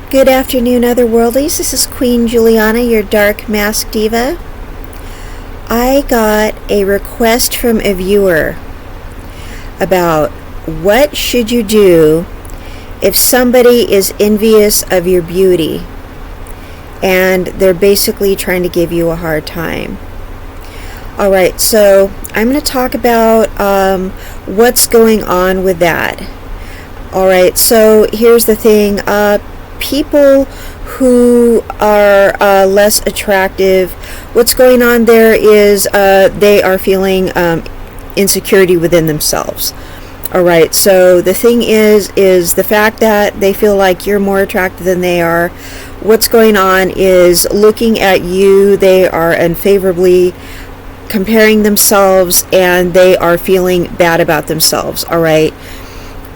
Good afternoon, Otherworldlies. This is Queen Juliana, your Dark Mask Diva. I got a request from a viewer about what should you do if somebody is envious of your beauty and they're basically trying to give you a hard time. Alright, so I'm going to talk about what's going on with that. Alright, so here's the thing. People who are less attractive, what's going on there is they are feeling insecurity within themselves. Alright, so the thing is the fact that they feel like you're more attractive than they are. What's going on is looking at you, they are unfavorably comparing themselves and they are feeling bad about themselves. Alright,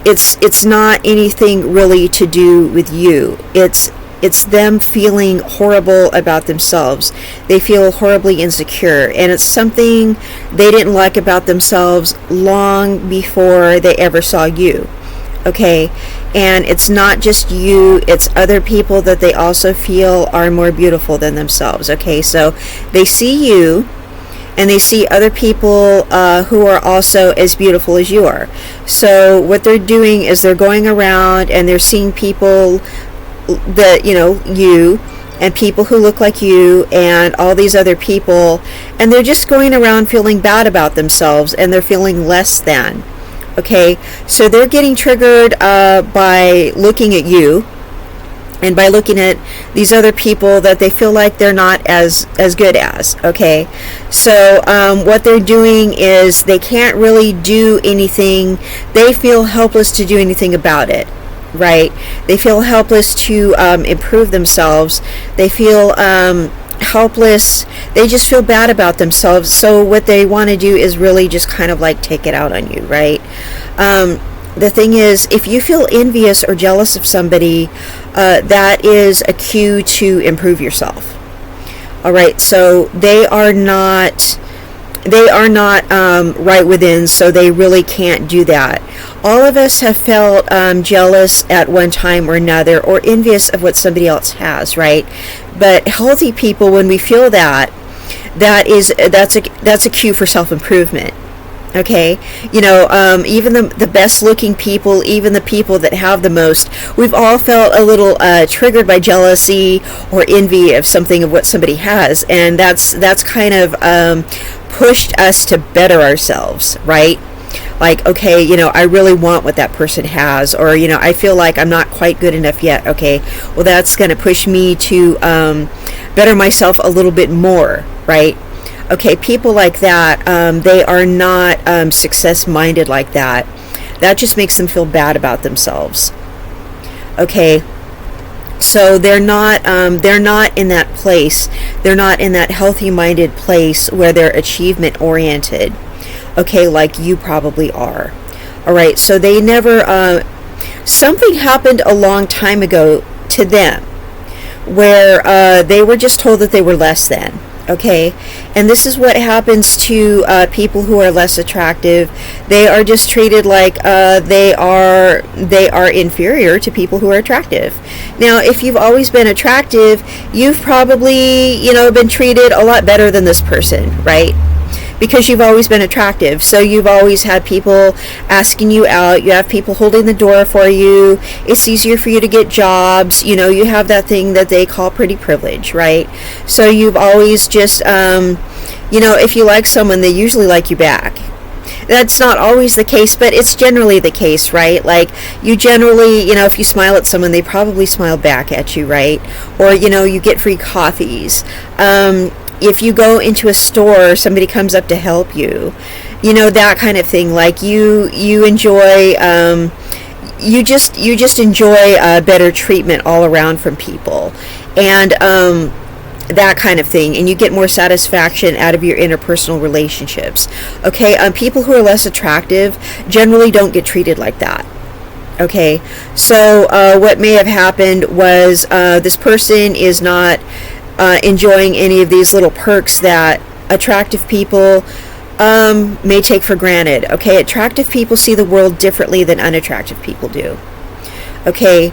it's not anything really to do with you. It's them feeling horrible about themselves. They feel horribly insecure, and it's something they didn't like about themselves long before they ever saw you. Okay, and it's not just you, it's other people that they also feel are more beautiful than themselves. Okay, so they see you and they see other people who are also as beautiful as you are. So what they're doing is they're going around and they're seeing people that, you and people who look like you and all these other people, and they're just going around feeling bad about themselves and they're feeling less than. Okay, so they're getting triggered by looking at you and by looking at these other people that they feel like they're not as good as. Okay, so what they're doing is they can't really do anything. They feel helpless to do anything about it. Right? They feel helpless to improve themselves. They feel helpless. They just feel bad about themselves. So what they want to do is really just kind of like take it out on you, right? The thing is, if you feel envious or jealous of somebody, that is a cue to improve yourself. All right, so they are not right within, so they really can't do that. All of us have felt jealous at one time or another, or envious of what somebody else has, right? But healthy people, when we feel that's a cue for self-improvement. Okay, even the best looking people, even the people that have the most, we've all felt a little triggered by jealousy or envy of something of what somebody has, and that's kind of pushed us to better ourselves, right? Like, okay, I really want what that person has, or I feel like I'm not quite good enough yet. Okay, well, that's going to push me to better myself a little bit more, right? Okay, people like that, they are not success-minded like that. That just makes them feel bad about themselves. Okay, so they're not in that place. They're not in that healthy-minded place where they're achievement-oriented. Okay, like you probably are. All right, so they never. Something happened a long time ago to them, where they were just told that they were less than. Okay, and this is what happens to people who are less attractive. They are just treated like they are inferior to people who are attractive. Now, if you've always been attractive, you've probably been treated a lot better than this person, right? Because you've always been attractive, so you've always had people asking you out. You have people holding the door for you. It's easier for you to get jobs. You have that thing that they call pretty privilege, right? So you've always just, if you like someone, they usually like you back. That's not always the case, but it's generally the case, right? Like, you generally, if you smile at someone, they probably smile back at you, right? Or, you get free coffees. If you go into a store, somebody comes up to help you, that kind of thing. Like you enjoy, you just enjoy better treatment all around from people, and that kind of thing. And you get more satisfaction out of your interpersonal relationships. Okay, people who are less attractive generally don't get treated like that. Okay, so what may have happened was this person is not enjoying any of these little perks that attractive people may take for granted. Okay, attractive people see the world differently than unattractive people do. Okay,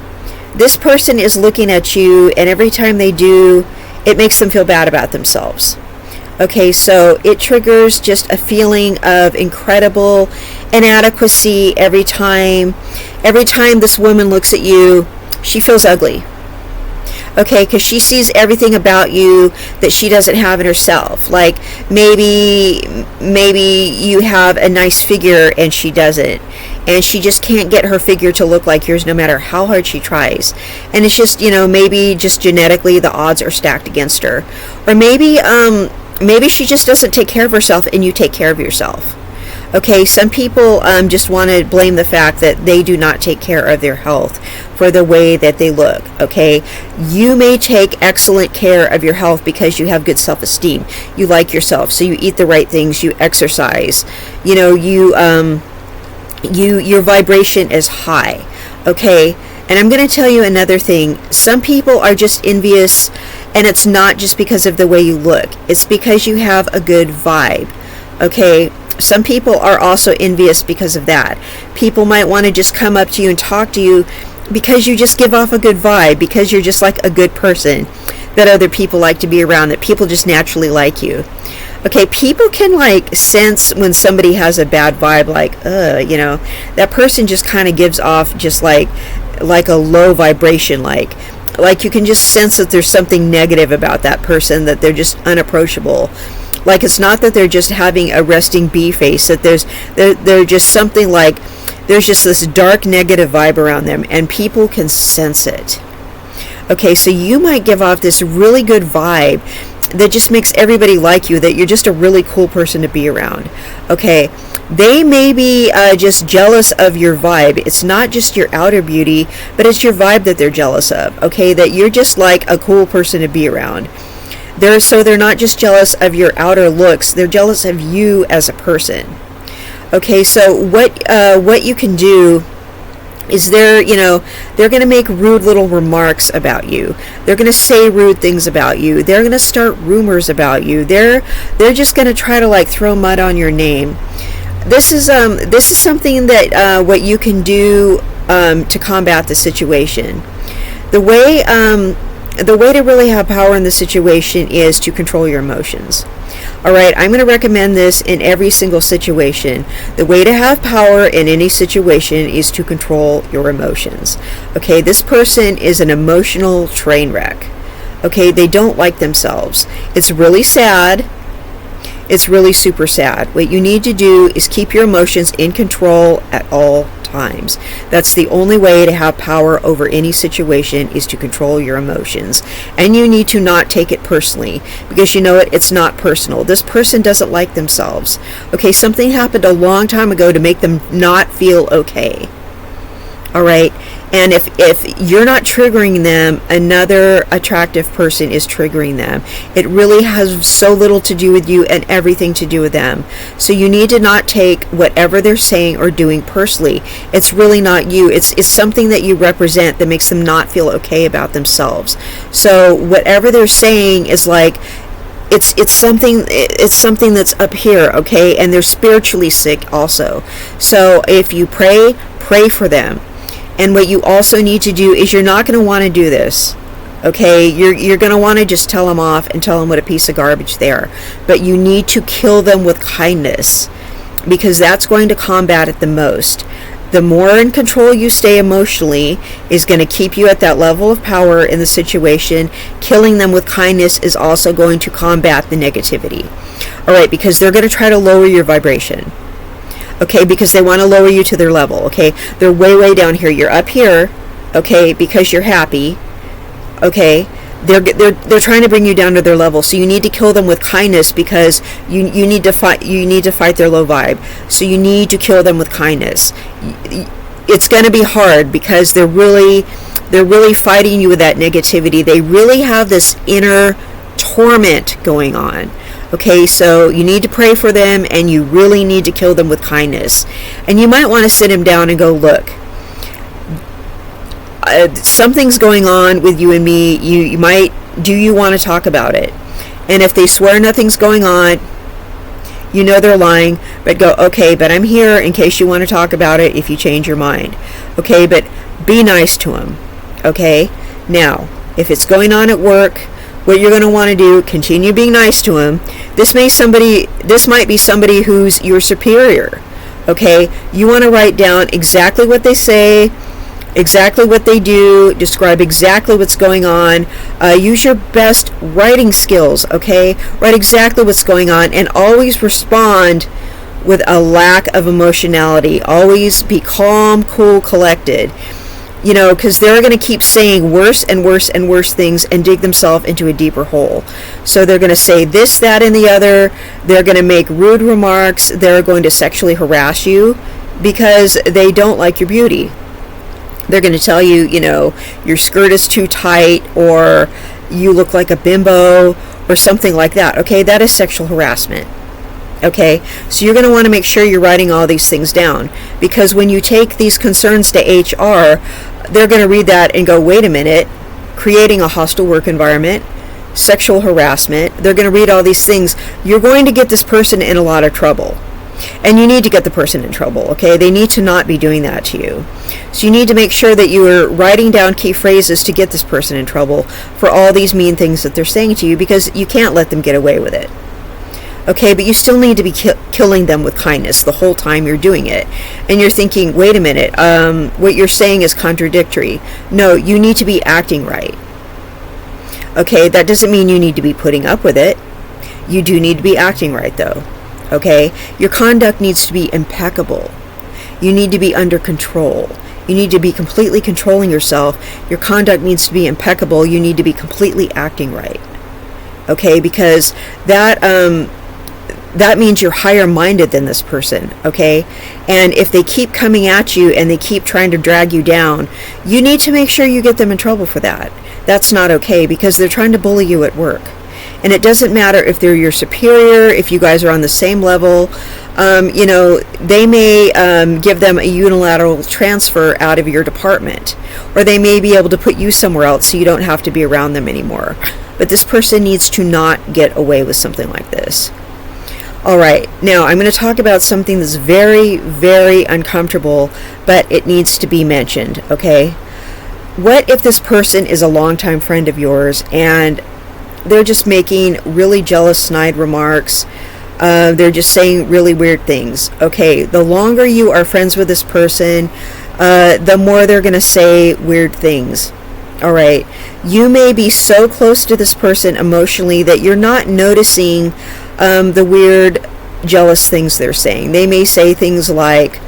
this person is looking at you, and every time they do, it makes them feel bad about themselves. Okay, so it triggers just a feeling of incredible inadequacy every time. Every time this woman looks at you, she feels ugly. Okay, because she sees everything about you that she doesn't have in herself. Like maybe you have a nice figure and she doesn't, and she just can't get her figure to look like yours no matter how hard she tries. And it's just, maybe just genetically the odds are stacked against her. Or maybe she just doesn't take care of herself and you take care of yourself. Okay, some people just want to blame the fact that they do not take care of their health for the way that they look. Okay, you may take excellent care of your health because you have good self-esteem. You like yourself, so you eat the right things, you exercise. Your vibration is high. Okay, and I'm going to tell you another thing. Some people are just envious, and it's not just because of the way you look. It's because you have a good vibe. Okay. Some people are also envious because of that. People might want to just come up to you and talk to you because you just give off a good vibe, because you're just like a good person that other people like to be around, that people just naturally like you. Okay, people can like sense when somebody has a bad vibe, like, that person just kind of gives off just like a low vibration, like you can just sense that there's something negative about that person, that they're just unapproachable. Like it's not that they're just having a resting bee face, that they're just something like, there's just this dark negative vibe around them, and people can sense it. Okay, so you might give off this really good vibe that just makes everybody like you, that you're just a really cool person to be around. Okay, they may be just jealous of your vibe. It's not just your outer beauty, but it's your vibe that they're jealous of. Okay, that you're just like a cool person to be around. They're not just jealous of your outer looks, they're jealous of you as a person. Okay, so what you can do is they're going to make rude little remarks about you. They're going to say rude things about you. They're going to start rumors about you. They're just going to try to like throw mud on your name. This is something that what you can do to combat the situation. The way to really have power in the situation is to control your emotions. All right, I'm going to recommend this in every single situation. The way to have power in any situation is to control your emotions. Okay, this person is an emotional train wreck. Okay, they don't like themselves. It's really sad. It's really super sad. What you need to do is keep your emotions in control at all times. That's the only way to have power over any situation, is to control your emotions. And you need to not take it personally, because you know what? It's not personal. This person doesn't like themselves. Okay, something happened a long time ago to make them not feel okay. All right, and if you're not triggering them, another attractive person is triggering them. It really has so little to do with you and everything to do with them. So you need to not take whatever they're saying or doing personally. It's really not you. It's something that you represent that makes them not feel okay about themselves. So whatever they're saying is like, it's something that's up here, okay? And they're spiritually sick also. So if you pray for them. And what you also need to do is, you're not going to want to do this. Okay, you're going to want to just tell them off and tell them what a piece of garbage they are. But you need to kill them with kindness, because that's going to combat it the most. The more in control you stay emotionally is going to keep you at that level of power in the situation. Killing them with kindness is also going to combat the negativity. All right, because they're going to try to lower your vibration. Okay, because they want to lower you to their level. Okay, they're way down here. You're up here. Okay, because you're happy. Okay, they're trying to bring you down to their level. So you need to kill them with kindness, because you need to fight their low vibe. So you need to kill them with kindness. It's going to be hard, because they're really fighting you with that negativity. They really have this inner torment going on. Okay, so you need to pray for them, and you really need to kill them with kindness. And you might want to sit them down and go, look, something's going on with you and me. Do you want to talk about it? And if they swear nothing's going on, you know they're lying, but go, okay, but I'm here in case you want to talk about it if you change your mind. Okay, but be nice to them. okay? Now, if it's going on at work, what you're going to want to do, continue being nice to them. This might be somebody who's your superior, okay? You want to write down exactly what they say, exactly what they do, describe exactly what's going on. Use your best writing skills, okay? Write exactly what's going on, and always respond with a lack of emotionality. Always be calm, cool, collected. You know, because they're going to keep saying worse and worse and worse things and dig themselves into a deeper hole. So they're going to say this, that, and the other. They're going to make rude remarks. They're going to sexually harass you because they don't like your beauty. They're going to tell you, you know, your skirt is too tight, or you look like a bimbo, or something like that. Okay, that is sexual harassment. Okay, so you're going to want to make sure you're writing all these things down, because when you take these concerns to HR, they're going to read that and go, wait a minute, creating a hostile work environment, sexual harassment. They're going to read all these things. You're going to get this person in a lot of trouble. And you need to get the person in trouble, okay? They need to not be doing that to you. So you need to make sure that you are writing down key phrases to get this person in trouble for all these mean things that they're saying to you, because you can't let them get away with it. Okay, but you still need to be killing them with kindness the whole time you're doing it. And you're thinking, wait a minute, what you're saying is contradictory. No, you need to be acting right. Okay, that doesn't mean you need to be putting up with it. You do need to be acting right, though. Okay, your conduct needs to be impeccable. You need to be under control. You need to be completely controlling yourself. Your conduct needs to be impeccable. You need to be completely acting right. Okay, because that means you're higher minded than this person, okay? And if they keep coming at you and they keep trying to drag you down, you need to make sure you get them in trouble for that. That's not okay, because they're trying to bully you at work. And it doesn't matter if they're your superior, if you guys are on the same level. You know, they may give them a unilateral transfer out of your department, or they may be able to put you somewhere else so you don't have to be around them anymore. But this person needs to not get away with something like this. All right, now I'm going to talk about something that's very, very uncomfortable, but it needs to be mentioned, okay? What if this person is a longtime friend of yours and they're just making really jealous, snide remarks? They're just saying really weird things. Okay, the longer you are friends with this person, the more they're going to say weird things. All right, you may be so close to this person emotionally that you're not noticing the weird, jealous things they're saying. They may say things like,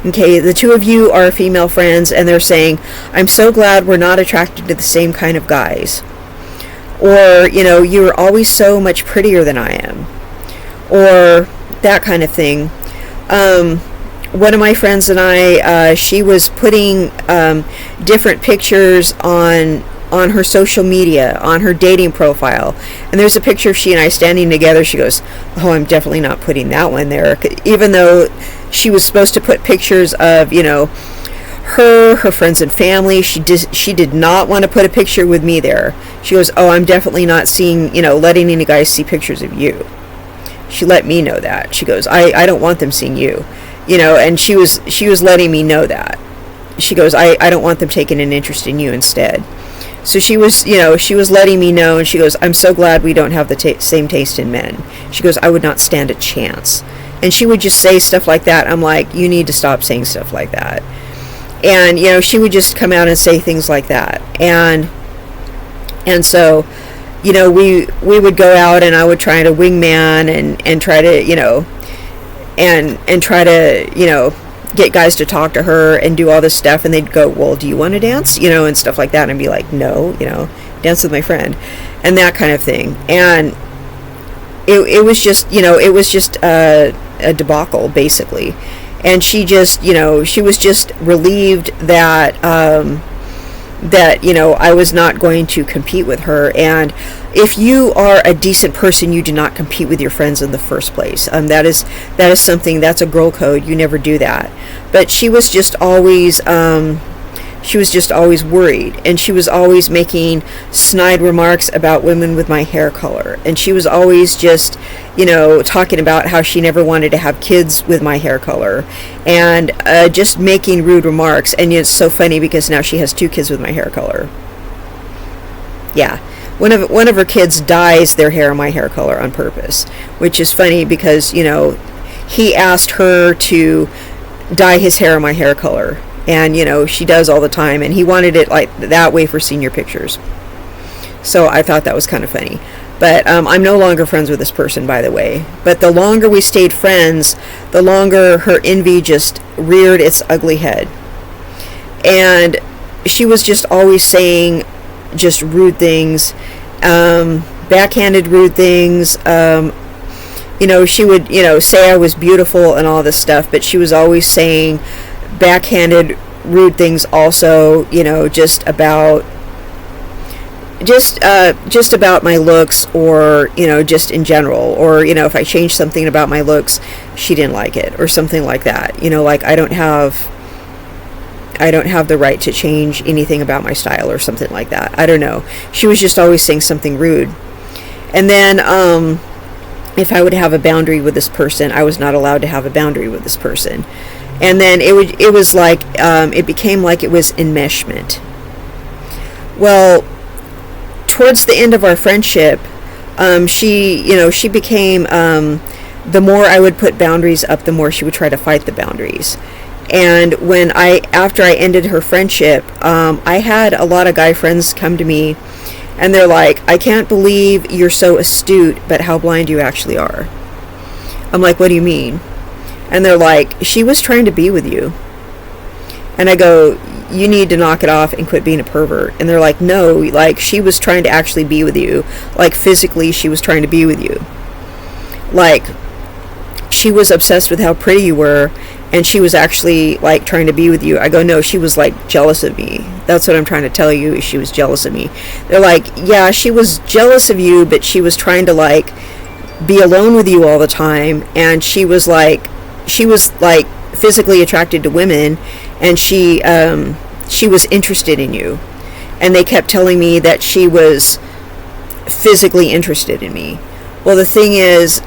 okay, the two of you are female friends, and they're saying, I'm so glad we're not attracted to the same kind of guys. Or, you know, you're always so much prettier than I am. Or that kind of thing. One of my friends and I, she was putting different pictures on her social media, on her dating profile. And there's a picture of she and I standing together. She goes, oh, I'm definitely not putting that one there. Even though she was supposed to put pictures of, you know, her friends and family. She did not want to put a picture with me there. She goes, oh, I'm definitely not seeing, you know, letting any guys see pictures of you. She let me know that. She goes, I don't want them seeing you. You know, and she was letting me know that. She goes, I don't want them taking an interest in you instead. So she was, you know, she was letting me know, and she goes, I'm so glad we don't have the same taste in men. She goes, I would not stand a chance. And she would just say stuff like that. I'm like, you need to stop saying stuff like that. And, you know, she would just come out and say things like that. And so, you know, we would go out, and I would try to wingman and try to, you know, and try to, you know, get guys to talk to her and do all this stuff, and they'd go, well, do you want to dance, you know, and stuff like that, and I'd be like, no, you know, dance with my friend, and that kind of thing. And it was just, you know, it was just a debacle, basically. And she just, you know, she was just relieved that that, you know, I was not going to compete with her. And if you are a decent person, you do not compete with your friends in the first place. That is something, that's a girl code. You never do that. But she was just always she was just always worried, and she was always making snide remarks about women with my hair color, and she was always just, talking about how she never wanted to have kids with my hair color, and just making rude remarks. And it's so funny because now she has 2 kids with my hair color. Yeah. One of her kids dyes their hair my hair color on purpose, which is funny because, he asked her to dye his hair my hair color, and she does all the time, and he wanted it like that way for senior pictures. So I thought that was kind of funny. But I'm no longer friends with this person, by the way. But the longer we stayed friends, the longer her envy just reared its ugly head. And she was just always saying just rude things, backhanded rude things. She would, say I was beautiful and all this stuff, but she was always saying backhanded rude things also, just about my looks, or just in general, or if I changed something about my looks, she didn't like it, or something like that. Like I don't have the right to change anything about my style, or something like that. I don't know. She was just always saying something rude. And then if I would have a boundary with this person, I was not allowed to have a boundary with this person. And then it was like it became like it was enmeshment. Well, towards the end of our friendship, she became, the more I would put boundaries up, the more she would try to fight the boundaries. And after I ended her friendship, I had a lot of guy friends come to me, and they're like, I can't believe you're so astute, but how blind you actually are. I'm like, what do you mean? And they're like, she was trying to be with you. And I go, you need to knock it off and quit being a pervert. And they're like, no, like, she was trying to actually be with you. Like, physically, she was trying to be with you. Like, she was obsessed with how pretty you were, and she was actually, like, trying to be with you. I go, no, she was, like, jealous of me. That's what I'm trying to tell you, is she was jealous of me. They're like, yeah, she was jealous of you, but she was trying to, like, be alone with you all the time, and she was, like, physically attracted to women, and she was interested in you. And they kept telling me that she was physically interested in me. Well, the thing is,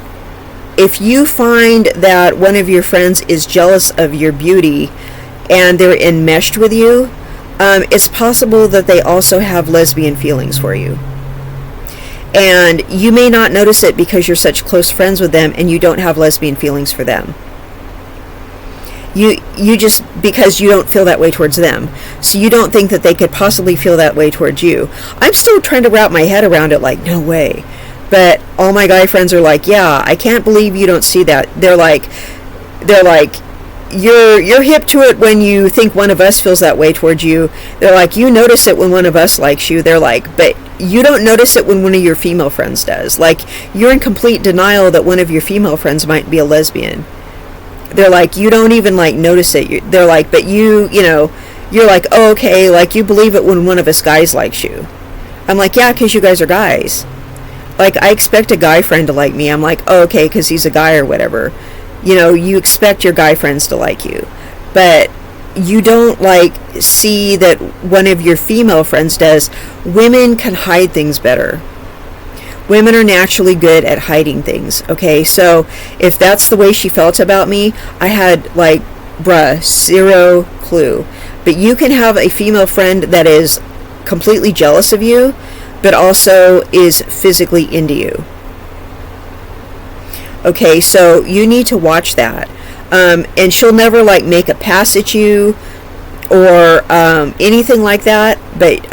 if you find that one of your friends is jealous of your beauty and they're enmeshed with you, it's possible that they also have lesbian feelings for you. And you may not notice it because you're such close friends with them and you don't have lesbian feelings for them. You just, because you don't feel that way towards them. So you don't think that they could possibly feel that way towards you. I'm still trying to wrap my head around it, like, no way. But all my guy friends are like, yeah, I can't believe you don't see that. They're like, you're hip to it when you think one of us feels that way towards you. They're like, you notice it when one of us likes you. They're like, but you don't notice it when one of your female friends does. Like, you're in complete denial that one of your female friends might be a lesbian. They're like, you don't even, like, notice it. They're like, but you're like, oh, okay, like, you believe it when one of us guys likes you. I'm like, yeah, because you guys are guys. Like, I expect a guy friend to like me. I'm like, oh, okay, because he's a guy or whatever. You expect your guy friends to like you. But you don't, like, see that one of your female friends does. Women can hide things better. Women are naturally good at hiding things, okay? So if that's the way she felt about me, I had, like, zero clue. But you can have a female friend that is completely jealous of you, but also is physically into you. Okay, so you need to watch that. And she'll never, like, make a pass at you or anything like that. But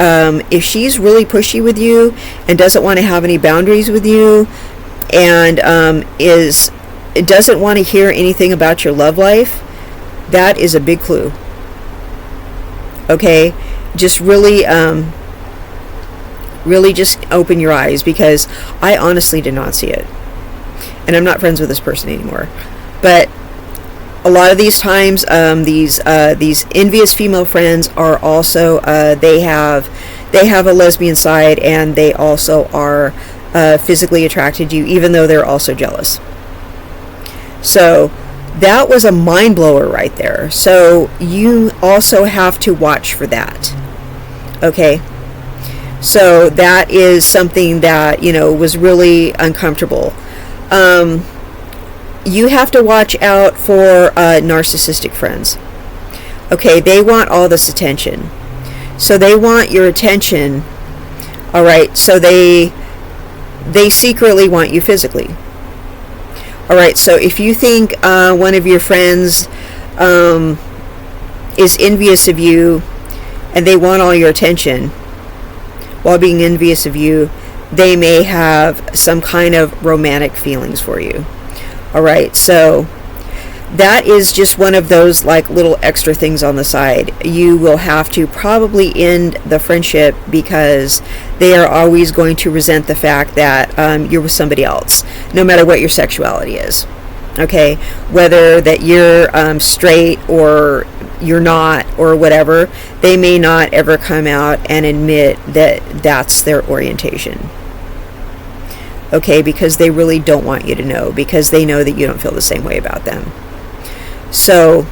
if she's really pushy with you and doesn't want to have any boundaries with you, and doesn't want to hear anything about your love life, that is a big clue. Okay, just really just open your eyes, because I honestly did not see it. And I'm not friends with this person anymore. But a lot of these times, these envious female friends are also, they have a lesbian side, and they also are physically attracted to you, even though they're also jealous. So That was a mind blower right there. So you also have to watch for that. Okay. So that is something that, was really uncomfortable. You have to watch out for narcissistic friends. Okay, they want all this attention. So they want your attention. All right, so they secretly want you physically. All right, so if you think one of your friends is envious of you and they want all your attention while being envious of you, they may have some kind of romantic feelings for you. All right, so that is just one of those like little extra things on the side. You will have to probably end the friendship because they are always going to resent the fact that you're with somebody else, no matter what your sexuality is. Okay, whether that you're straight or you're not or whatever, they may not ever come out and admit that that's their orientation. Okay, because they really don't want you to know, because they know that you don't feel the same way about them. So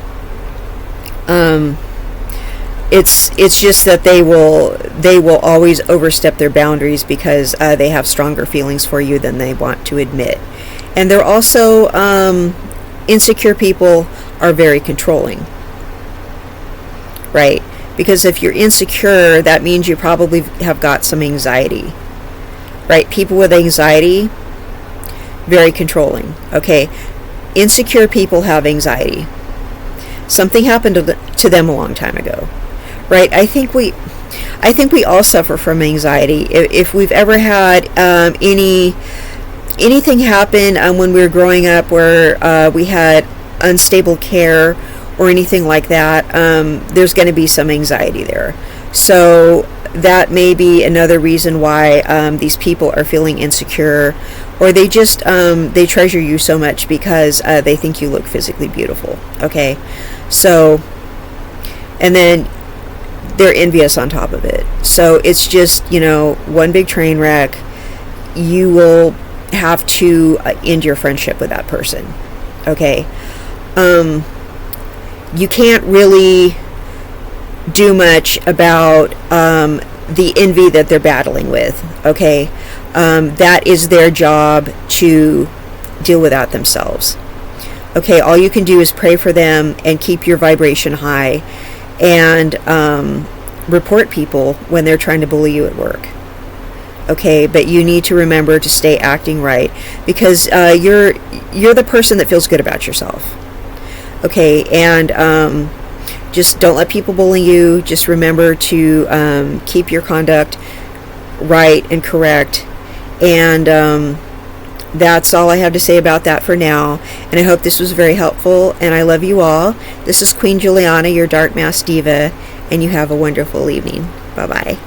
it's just that they will always overstep their boundaries because they have stronger feelings for you than they want to admit. And they're also insecure people are very controlling, right? Because if you're insecure, that means you probably have got some anxiety, right? People with anxiety, very controlling. Okay, insecure people have anxiety. Something happened to them a long time ago, right? I think we all suffer from anxiety. If we've ever had anything happen when we were growing up where we had unstable care or anything like that, there's going to be some anxiety there. So that may be another reason why these people are feeling insecure, or they just they treasure you so much because they think you look physically beautiful. Okay, so, and then they're envious on top of it. So it's just, one big train wreck. You will have to end your friendship with that person. Okay, you can't really do much about the envy that they're battling with. Okay, that is their job to deal with that themselves. Okay, all you can do is pray for them and keep your vibration high, and report people when they're trying to bully you at work. Okay, but you need to remember to stay acting right, because you're the person that feels good about yourself. Okay, and just don't let people bully you. Just remember to keep your conduct right and correct. And that's all I have to say about that for now. And I hope this was very helpful. And I love you all. This is Queen Juliana, your Dark Mask Diva. And you have a wonderful evening. Bye-bye.